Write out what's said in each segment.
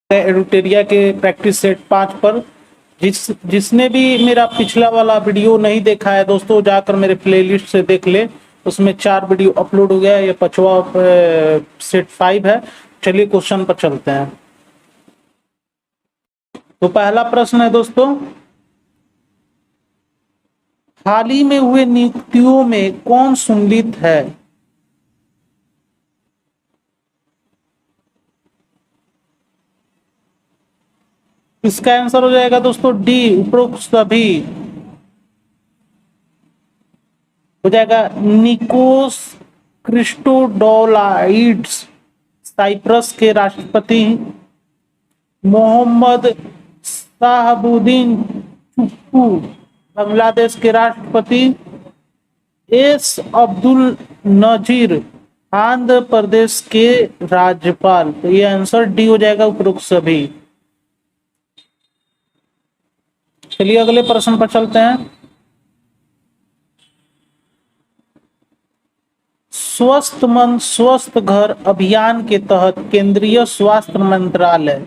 एडुटेरिया के practice set 5 पर। जिसने भी मेरा पिछला वाला वीडियो नहीं देखा है दोस्तों, जाकर मेरे प्लेलिस्ट से देख ले, उसमें 4 वीडियो अपलोड हो गया है। ये 5वां सेट 5 है। चलिए क्वेश्चन पर चलते हैं। तो पहला प्रश्न है दोस्तों, हाल ही में हुए नियुक्तियों में कौन सम्मिलित है? इसका आंसर हो जाएगा दोस्तों डी, उपरोक्त सभी। हो जाएगा निकोस क्रिस्टोडोलाइड्स साइप्रस के राष्ट्रपति, मोहम्मद शाहबुद्दीन चुप्पू बांग्लादेश के राष्ट्रपति, एस अब्दुल नजीर आंध्र प्रदेश के राज्यपाल। तो ये आंसर डी हो जाएगा, उपरोक्त सभी। चलिए अगले प्रश्न पर चलते हैं। स्वस्थ मन स्वस्थ घर अभियान के तहत केंद्रीय स्वास्थ्य मंत्रालय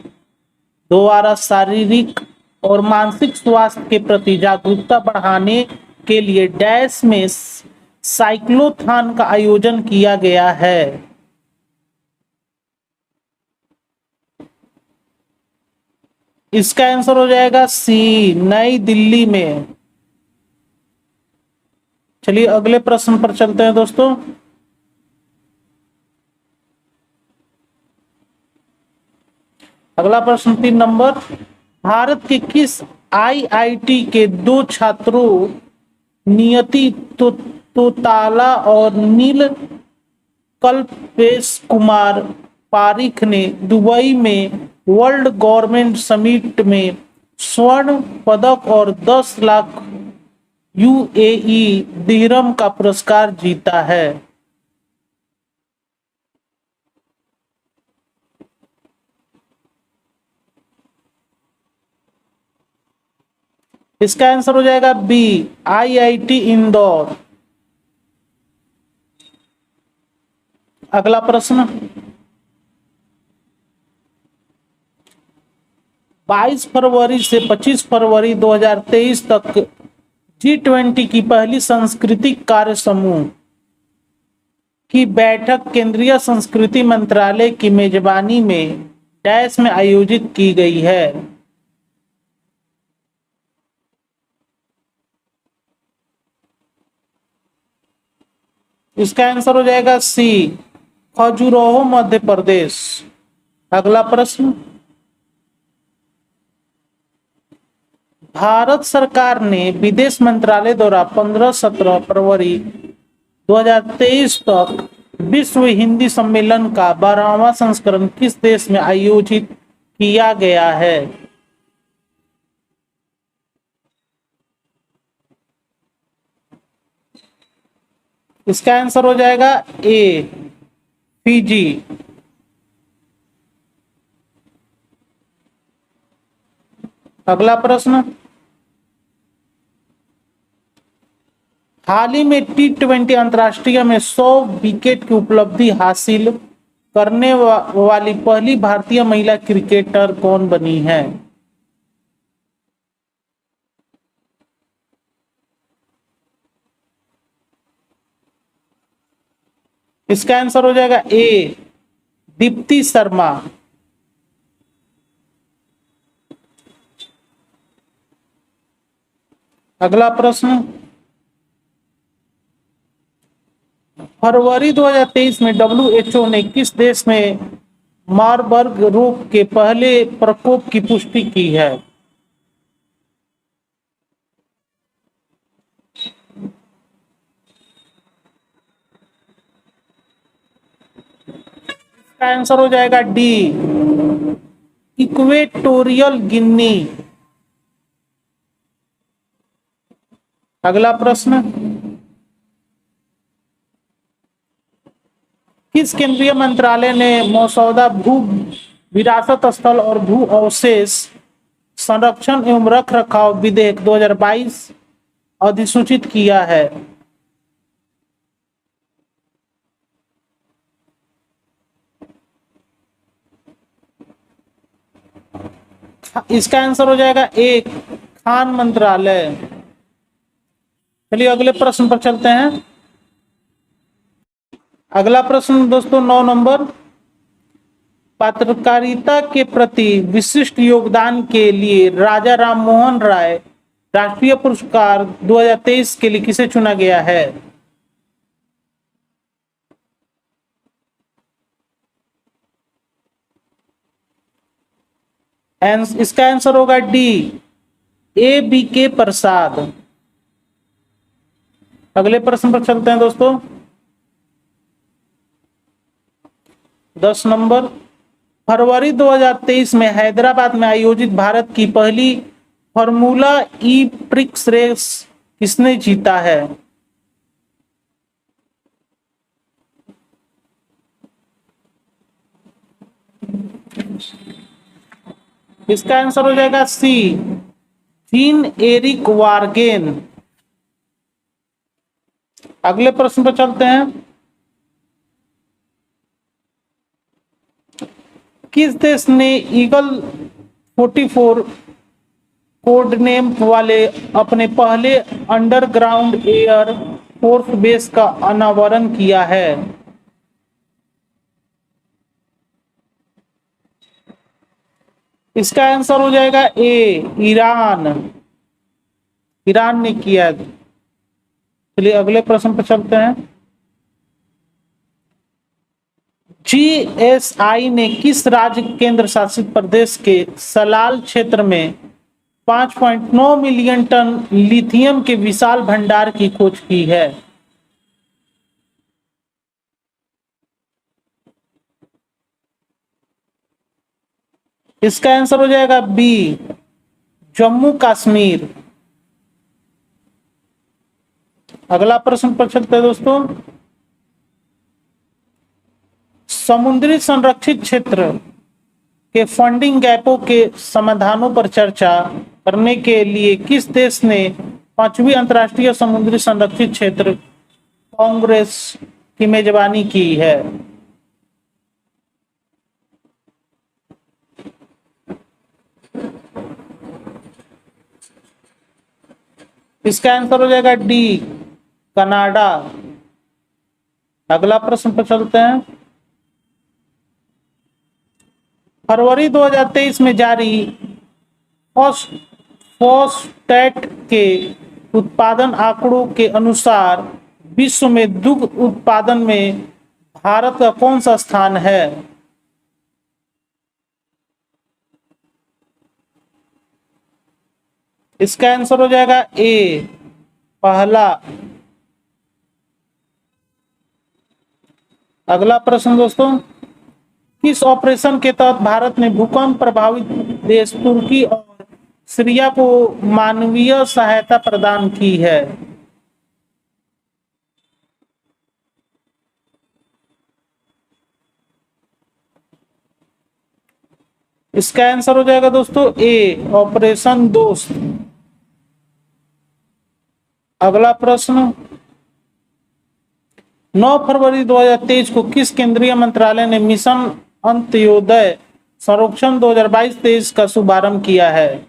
द्वारा शारीरिक और मानसिक स्वास्थ्य के प्रति जागरूकता बढ़ाने के लिए डैश में साइक्लोथॉन का आयोजन किया गया है। इसका आंसर हो जाएगा सी, नई दिल्ली में। चलिए अगले प्रश्न पर चलते हैं दोस्तों। अगला प्रश्न 3 नंबर, भारत के किस आईआईटी के 2 छात्रों नियति तोताला और नील कल्पेश कुमार पारिख ने दुबई में वर्ल्ड गवर्नमेंट समिट में स्वर्ण पदक और 10 लाख यूएई दिरहम का पुरस्कार जीता है? इसका आंसर हो जाएगा बी, आईआईटी इंदौर। अगला प्रश्न, 22 फरवरी से 25 फरवरी 2023 तक G20 की पहली सांस्कृतिक कार्य समूह की बैठक केंद्रीय संस्कृति मंत्रालय की मेजबानी में डैश में आयोजित की गई है। इसका आंसर हो जाएगा सी, खजुराहो मध्य प्रदेश। अगला प्रश्न, भारत सरकार ने विदेश मंत्रालय द्वारा 15-17 फरवरी 2023 तक विश्व हिंदी सम्मेलन का 12वां संस्करण किस देश में आयोजित किया गया है? इसका आंसर हो जाएगा ए, फिजी। अगला प्रश्न, हाल ही में T20 अंतरराष्ट्रीय में 100 विकेट की उपलब्धि हासिल करने वाली पहली भारतीय महिला क्रिकेटर कौन बनी है? इसका आंसर हो जाएगा ए, दीप्ति शर्मा। अगला प्रश्न, फरवरी 2023 में WHO ने किस देश में मारबर्ग रोग के पहले प्रकोप की पुष्टि की है? इसका आंसर हो जाएगा डी, इक्वेटोरियल गिनी। अगला प्रश्न, किस केंद्रीय मंत्रालय ने मसौदा भू विरासत स्थल और भू अवशेष संरक्षण एवं रख रखाव विधेयक 2022 अधिसूचित किया है? इसका आंसर हो जाएगा ए, खान मंत्रालय। चलिए अगले प्रश्न पर चलते हैं। अगला प्रश्न दोस्तों 9 नंबर, पत्रकारिता के प्रति विशिष्ट योगदान के लिए राजा राम मोहन राय राष्ट्रीय पुरस्कार 2023 के लिए किसे चुना गया है? इसका आंसर होगा डी, ए बी के प्रसाद। अगले प्रश्न पर चलते हैं दोस्तों। 10 नंबर, फरवरी 2023 में हैदराबाद में आयोजित भारत की पहली फार्मूला ई प्रिक्स रेस किसने जीता है? इसका आंसर हो जाएगा सी, जीन एरिक वार्गेन। अगले प्रश्न पर चलते हैं। किस देश ने ईगल 44 कोड नेम वाले अपने पहले अंडरग्राउंड एयर फोर्स बेस का अनावरण किया है? इसका आंसर हो जाएगा ए, ईरान। ईरान ने किया। चलिए अगले प्रश्न पर चलते हैं। जीएसआई ने किस राज्य केंद्र शासित प्रदेश के सलाल क्षेत्र में 5.9 मिलियन टन लिथियम के विशाल भंडार की खोज की है? इसका आंसर हो जाएगा बी, जम्मू कश्मीर। अगला प्रश्न पर चलते हैं दोस्तों। समुद्री संरक्षित क्षेत्र के फंडिंग गैपों के समाधानों पर चर्चा करने के लिए किस देश ने 5वीं अंतर्राष्ट्रीय समुद्री संरक्षित क्षेत्र कांग्रेस की मेजबानी की है? इसका आंसर हो जाएगा डी, कनाडा। अगला प्रश्न पर चलते हैं। फरवरी 2023 में जारी फॉस्फेट के उत्पादन आंकड़ों के अनुसार विश्व में दुग्ध उत्पादन में भारत का कौन सा स्थान है? इसका आंसर हो जाएगा ए, पहला। अगला प्रश्न दोस्तों, किस ऑपरेशन के तहत भारत ने भूकंप प्रभावित देश तुर्की और सीरिया को मानवीय सहायता प्रदान की है? इसका आंसर हो जाएगा दोस्तों ए, ऑपरेशन दोस्त। अगला प्रश्न, 9 फरवरी 2023 को किस केंद्रीय मंत्रालय ने मिशन अंत्योदय सर्वेक्षण 2022-23 का शुभारंभ किया है?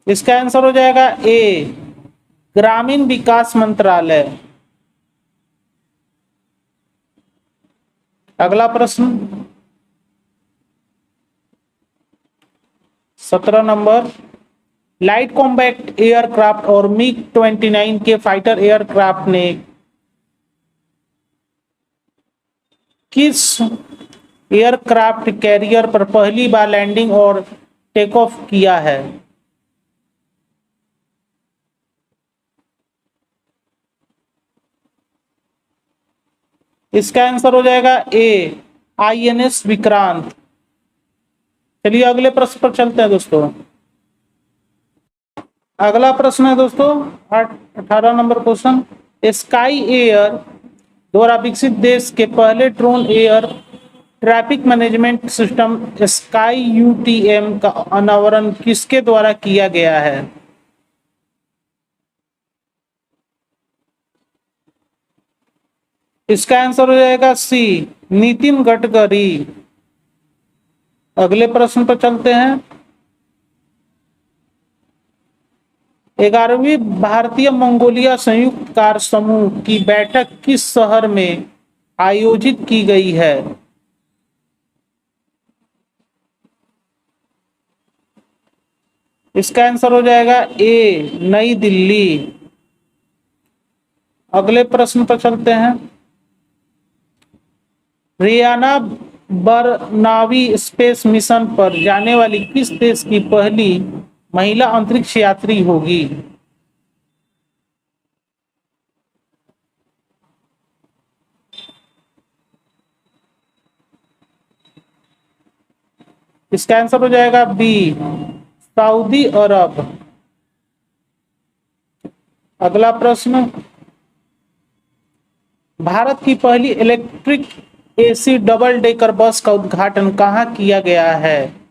इसका आंसर हो जाएगा ए, ग्रामीण विकास मंत्रालय। अगला प्रश्न 17 नंबर, लाइट कॉम्बैट एयरक्राफ्ट और मिग 29 के फाइटर एयरक्राफ्ट ने किस एयरक्राफ्ट कैरियर पर पहली बार लैंडिंग और टेक ऑफ किया है? इसका आंसर हो जाएगा ए, आईएनएस विक्रांत। चलिए अगले प्रश्न पर चलते हैं दोस्तों। अगला प्रश्न है दोस्तों 18 नंबर क्वेश्चन, स्काई एयर द्वारा विकसित देश के पहले drone air traffic management system sky UTM का अनावरण किसके द्वारा किया गया है? इसका आंसर हो जाएगा सी, नितिन गडकरी। अगले प्रश्न पर चलते हैं। 11वीं भारतीय मंगोलिया संयुक्त कार्य समूह की बैठक किस शहर में आयोजित की गई है? इसका आंसर हो जाएगा ए, नई दिल्ली। अगले प्रश्न पर चलते हैं। रियाना बरनावी स्पेस मिशन पर जाने वाली किस देश की पहली महिला अंतरिक्ष यात्री होगी? इसका आंसर हो जाएगा बी, सऊदी अरब। अगला प्रश्न। भारत की पहली electric AC double decker bus का उद्घाटन कहाँ किया गया है?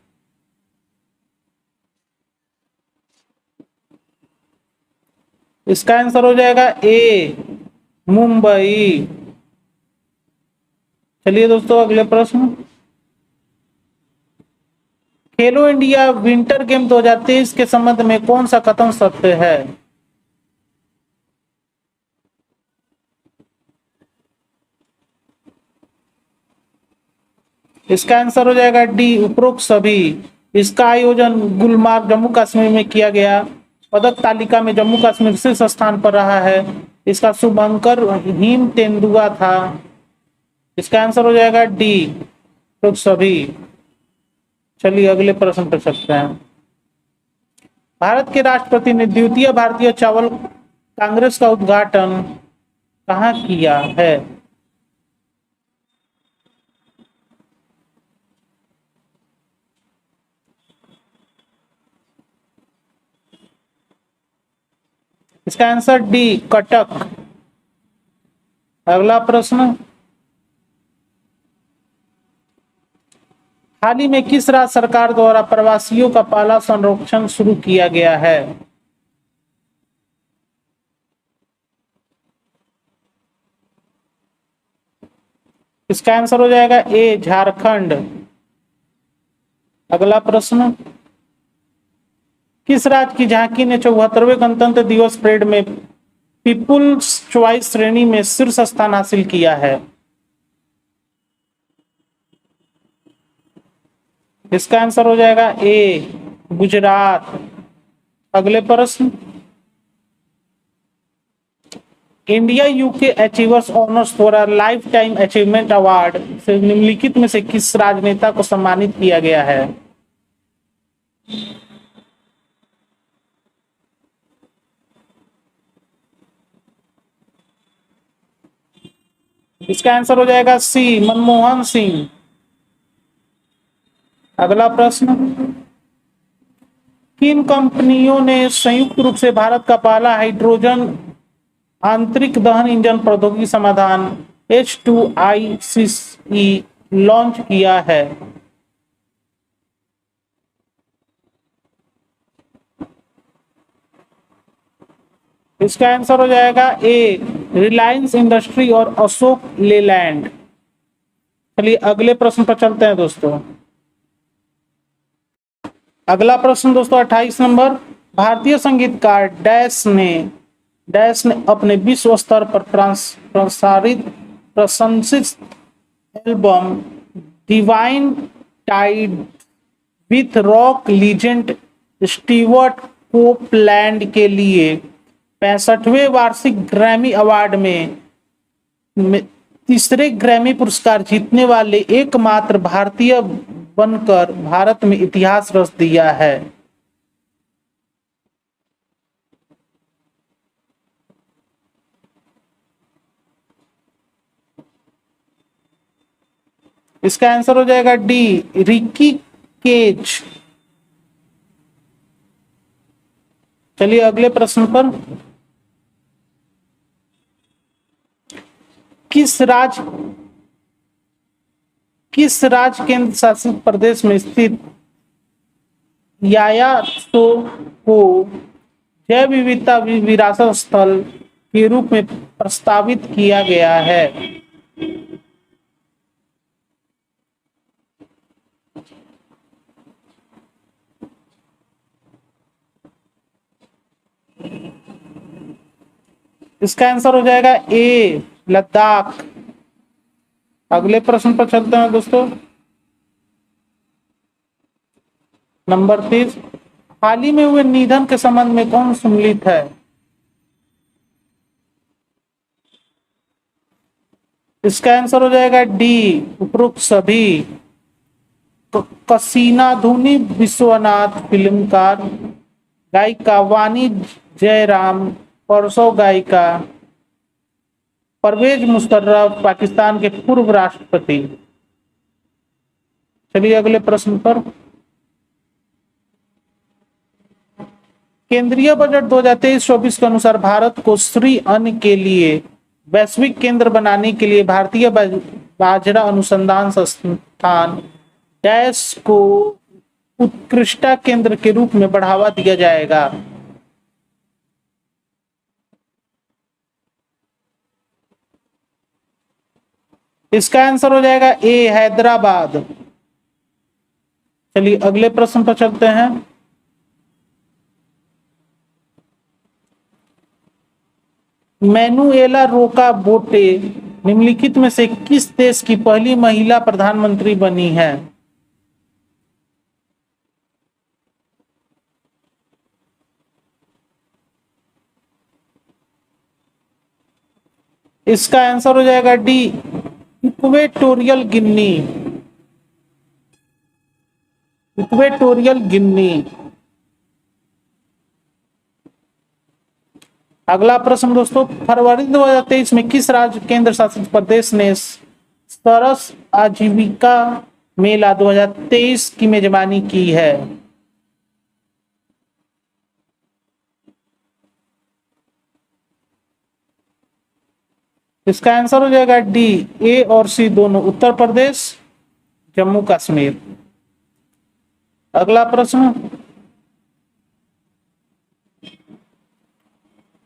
इसका आंसर हो जाएगा ए, मुंबई। चलिए दोस्तों, अगले प्रश्न। खेलो इंडिया विंटर गेम 2023 के संबंध में कौन सा कथन सत्य है? इसका आंसर हो जाएगा डी, उपरोक्त सभी। इसका आयोजन गुलमार्ग जम्मू कश्मीर में किया गया। पदक तालिका में जम्मू कश्मीर शीर्ष स्थान पर रहा है। इसका शुभंकर हिम तेंदुआ था। इसका आंसर हो जाएगा डी, उपरोक्त सभी। चलिए अगले प्रश्न पर चलते हैं। भारत के राष्ट्रपति ने द्वितीय भारतीय चावल कांग्रेस का उद्घाटन कहाँ किया है? इसका आंसर डी, कटक। अगला प्रश्न। हाल ही में किस राज्य सरकार द्वारा प्रवासियों का पहला संरक्षण शुरू किया गया है? इसका आंसर हो जाएगा ए, झारखंड। अगला प्रश्न। किस राज्य की झांकी ने 74वें गणतंत्र दिवस परेड में पीपुल्स चॉइस श्रेणी में शीर्ष स्थान हासिल किया है? इसका आंसर हो जाएगा ए, गुजरात। अगले प्रश्न। इंडिया यूके अचीवर्स ऑनर्स द्वारा लाइफ टाइम अचीवमेंट अवार्ड से निम्नलिखित में से किस राजनेता को सम्मानित किया गया है? इसका आंसर हो जाएगा सी, मनमोहन सिंह। अगला प्रश्न। किन कंपनियों ने संयुक्त रूप से भारत का पहला हाइड्रोजन आंतरिक दहन इंजन प्रौद्योगिकी समाधान H2ICE लॉन्च किया है? इसका आंसर हो जाएगा ए, रिलायंस इंडस्ट्री और अशोक लेलैंड। चलिए अगले प्रश्न पर चलते हैं दोस्तों। अगला प्रश्न दोस्तों 28 नंबर। भारतीय संगीतकार डैश ने अपने विश्व स्तर पर प्रशंसित album divine tide with rock legend Stewart Copeland के लिए 65वें वार्षिक ग्रैमी अवार्ड में तीसरे ग्रैमी पुरस्कार जीतने वाले एकमात्र भारतीय बनकर भारत में इतिहास रच दिया है। इसका आंसर हो जाएगा डी, रिकी केज। चलिए अगले प्रश्न पर। किस राज्य केंद्र शासित प्रदेश में स्थित यायासो को जैव विविधता विरासत स्थल के रूप में प्रस्तावित किया गया है? इसका आंसर हो जाएगा ए, लद्दाख। अगले प्रश्न पर चलते हैं दोस्तों। नंबर 30, हाल ही में हुए निधन के संबंध में कौन सम्मिलित है? इसका आंसर हो जाएगा डी, उपरोक्त सभी। कसीनाधुनी विश्वनाथ फिल्मकार, गायिका वाणी जयराम, परसों गायिका परवेज मुशर्रफ, पाकिस्तान के पूर्व राष्ट्रपति। चलिए अगले प्रश्न पर। केंद्रीय बजट 2023-24 के अनुसार भारत को श्री अन्न के लिए वैश्विक केंद्र बनाने के लिए भारतीय बाजरा अनुसंधान संस्थान डैश को उत्कृष्टता केंद्र के रूप में बढ़ावा दिया जाएगा। इसका आंसर हो जाएगा ए, हैदराबाद। चलिए अगले प्रश्न पर चलते हैं। मैनुएला रोका बोटे निम्नलिखित में से किस देश की पहली महिला प्रधानमंत्री बनी है? इसका आंसर हो जाएगा D, Equatorial Guinea. Equatorial Guinea. अगला प्रश्न दोस्तों, फरवरी 2023 में किस राज्य केंद्र शासित प्रदेश ने सरस आजीविका मेला 2023 की मेजबानी की है? इसका आंसर हो जाएगा डी, ए और सी दोनों, उत्तर प्रदेश, जम्मू कश्मीर। अगला प्रश्न,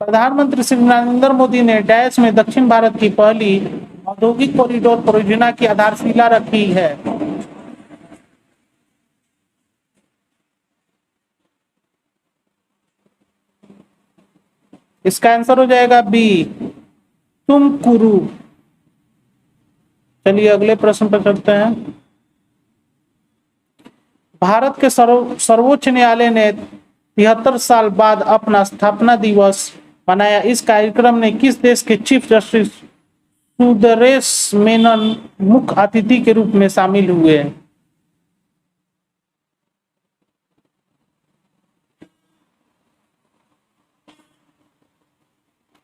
प्रधानमंत्री श्री नरेंद्र मोदी ने डैश में दक्षिण भारत की पहली औद्योगिक कॉरिडोर परियोजना की आधारशिला रखी है? इसका आंसर हो जाएगा बी, तुमकुरू। चलिए अगले प्रश्न पर चलते हैं। भारत के सर्वोच्च न्यायालय ने 73 साल बाद अपना स्थापना दिवस मनाया। इस कार्यक्रम ने किस देश के चीफ जस्टिस सुंदरेश मेनन मुख्य अतिथि के रूप में शामिल हुए?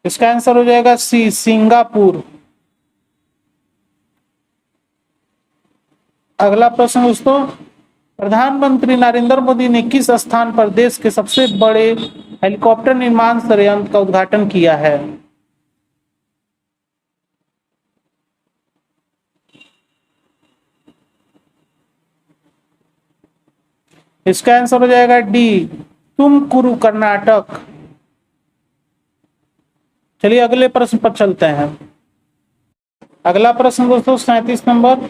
इसका आंसर हो जाएगा सी, सिंगापुर। अगला प्रश्न दोस्तों, प्रधानमंत्री नरेंद्र मोदी ने किस स्थान पर देश के सबसे बड़े हेलीकॉप्टर निर्माण संयंत्र का उद्घाटन किया है? इसका आंसर हो जाएगा डी, तुमकुरू, कर्नाटक। चलिए अगले प्रश्न पर चलते हैं। अगला प्रश्न दोस्तों 37 नंबर,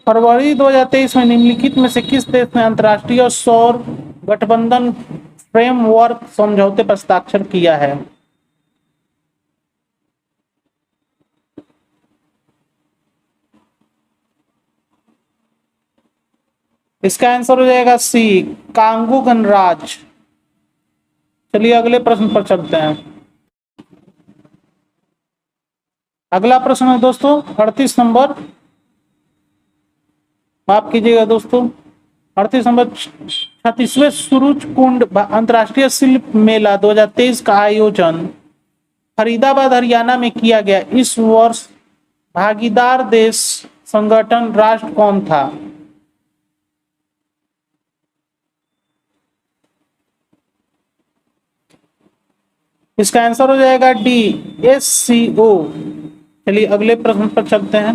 फरवरी 2023 में निम्नलिखित में से किस देश ने अंतर्राष्ट्रीय सौर गठबंधन फ्रेमवर्क समझौते पर हस्ताक्षर किया है? इसका आंसर हो जाएगा सी, कांगो गणराज्य। चलिए अगले प्रश्न पर चलते हैं। अगला प्रश्न है दोस्तों 38 नंबर, माफ कीजिएगा दोस्तों, 38 नंबर, 36वें सूरज कुंड अंतर्राष्ट्रीय शिल्प मेला 2023 का आयोजन फरीदाबाद हरियाणा में किया गया। इस वर्ष भागीदार देश संगठन राष्ट्र कौन था? इसका आंसर हो जाएगा डी, SCO। चलिए अगले प्रश्न पर चलते हैं।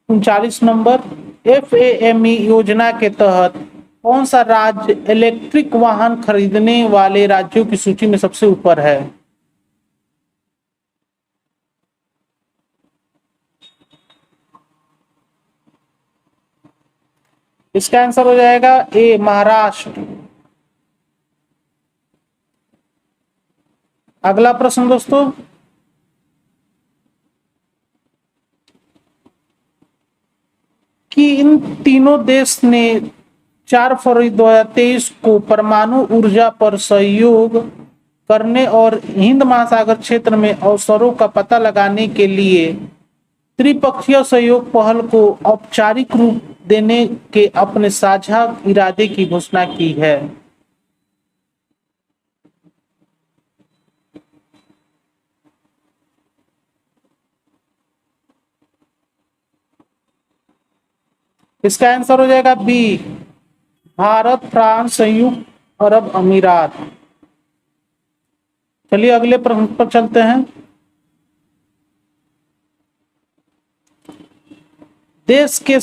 39 नंबर, FAME योजना के तहत कौन सा राज्य इलेक्ट्रिक वाहन खरीदने वाले राज्यों की सूची में सबसे ऊपर है? इसका आंसर हो जाएगा ए महाराष्ट्र। अगला प्रश्न दोस्तों, कि इन तीनों देश ने 4 फरवरी 2023 को परमाणु ऊर्जा पर सहयोग करने और हिंद महासागर क्षेत्र में अवसरों का पता लगाने के लिए त्रिपक्षीय सहयोग पहल को औपचारिक रूप देने के अपने साझा इरादे की घोषणा की है। इसका आंसर हो जाएगा बी भारत, फ्रांस, संयुक्त अरब अमीरात। चलिए अगले प्रश्न पर चलते हैं। देश के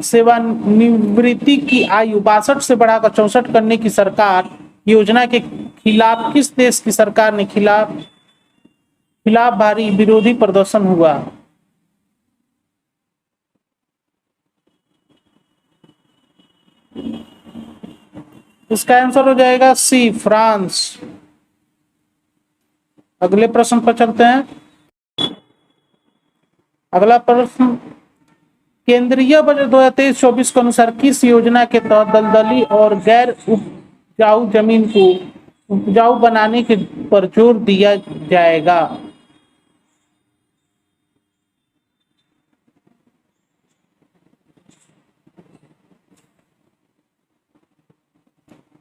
सेवानिवृत्ति की आयु 62 से बढ़ाकर 64 करने की सरकार योजना के खिलाफ किस देश की सरकार ने खिलाफ भारी विरोधी प्रदर्शन हुआ? इसका आंसर हो जाएगा सी फ्रांस। अगले प्रश्न पर चलते हैं। अगला प्रश्न, केंद्रीय बजट 2023-24 के अनुसार किस योजना के तहत दलदली और गैर उपजाऊ जमीन को उपजाऊ बनाने के पर जोर दिया जाएगा?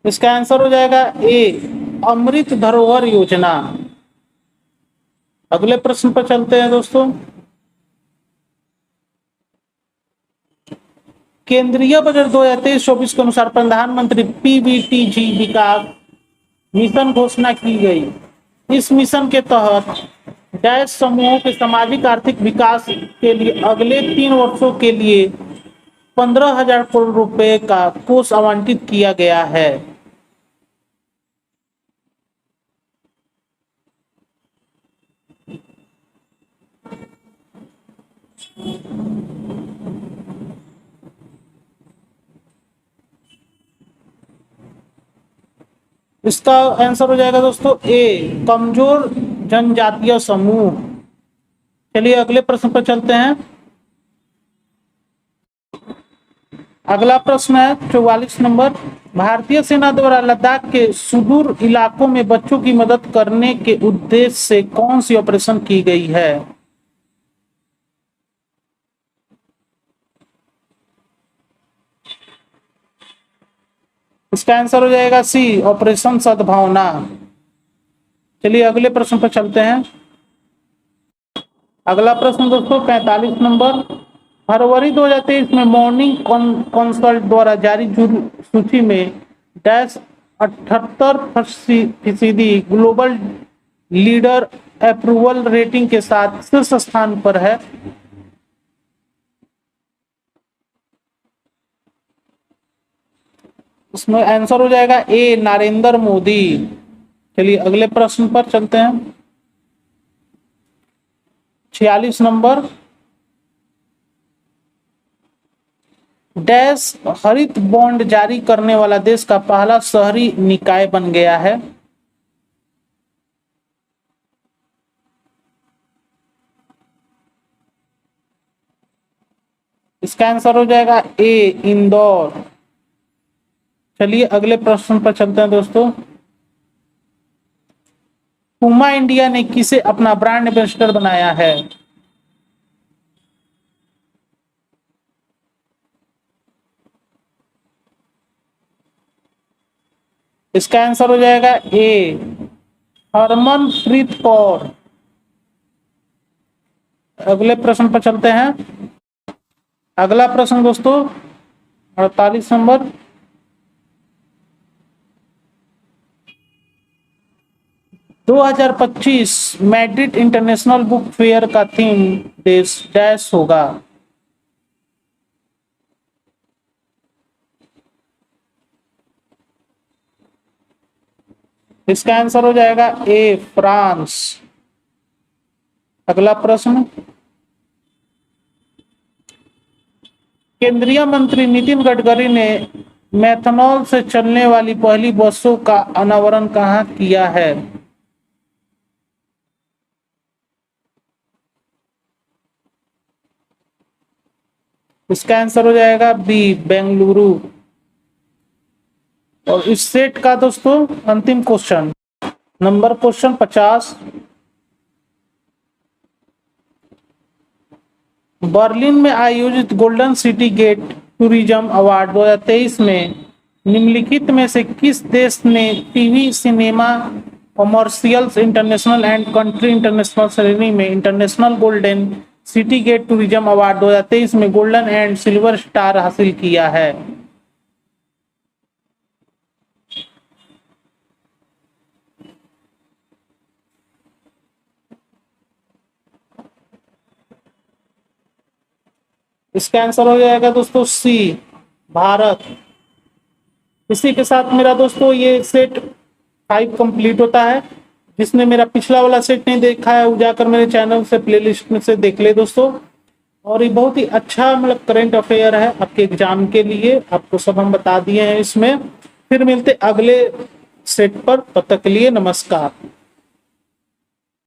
इसका आंसर हो जाएगा ए अमृत धरोहर योजना। अगले प्रश्न पर चलते हैं दोस्तों। केंद्रीय बजट 2023-24 के अनुसार प्रधानमंत्री पीबीटीजी विकास मिशन घोषणा की गई। इस मिशन के तहत डैश समूहों के सामाजिक आर्थिक विकास के लिए अगले 3 वर्षों के लिए 15,000 करोड़ रुपए का कोष आवंटित किया गया है। इसका आंसर हो जाएगा दोस्तों ए कमजोर जनजातीय समूह। चलिए अगले प्रश्न पर चलते हैं। अगला प्रश्न है 44 नंबर, भारतीय सेना द्वारा लद्दाख के सुदूर इलाकों में बच्चों की मदद करने के उद्देश्य से कौन सी ऑपरेशन की गई है? इसका आंसर हो जाएगा सी ऑपरेशन सद्भावना। चलिए अगले प्रश्न पर चलते हैं। अगला प्रश्न दोस्तों 45 नंबर, फरवरी 2023 में मॉर्निंग कंसल्ट द्वारा जारी सूची में dash 78% global leader approval rating के साथ शीर्ष स्थान पर है। इसमें आंसर हो जाएगा ए नरेंद्र मोदी। चलिए अगले प्रश्न पर चलते हैं। 46 नंबर, डैश हरित बॉन्ड जारी करने वाला देश का पहला शहरी निकाय बन गया है। इसका आंसर हो जाएगा ए इंदौर। चलिए अगले प्रश्न पर चलते हैं दोस्तों। पुमा इंडिया ने किसे अपना ब्रांड एम्बेसडर बनाया है? इसका आंसर हो जाएगा ए हरमनप्रीत कौर। अगले प्रश्न पर चलते हैं। अगला प्रश्न दोस्तों 48 number, 2025 Madrid international book fair का थीम देश डैश होगा। इसका आंसर हो जाएगा ए फ्रांस। अगला प्रश्न, केंद्रीय मंत्री नितिन गडकरी ने मेथनॉल से चलने वाली पहली बसों का अनावरण कहाँ किया है? इसका आंसर हो जाएगा बी, बेंगलुरु। और इस सेट का दोस्तों अंतिम क्वेश्चन, नंबर क्वेश्चन 50। बर्लिन में आयोजित golden city gate tourism award 2023 में निम्नलिखित में से किस देश ने TV, cinema, commercials international and country international श्रेणी में international golden city gate tourism award 2023 में गोल्डन एंड सिल्वर स्टार हासिल किया है? इसका आंसर हो जाएगा दोस्तों सी, भारत। इसी के साथ मेरा दोस्तों ये सेट 5 कंप्लीट होता है। जिसने मेरा पिछला वाला सेट नहीं देखा है वो जाकर मेरे चैनल से प्लेलिस्ट में से देख ले दोस्तों। और ये बहुत ही अच्छा मतलब करंट अफेयर है आपके एग्जाम के लिए, आपको सब हम बता दिए हैं इसमें। फिर मिलते अगले सेट पर, तब तक के लिए नमस्कार।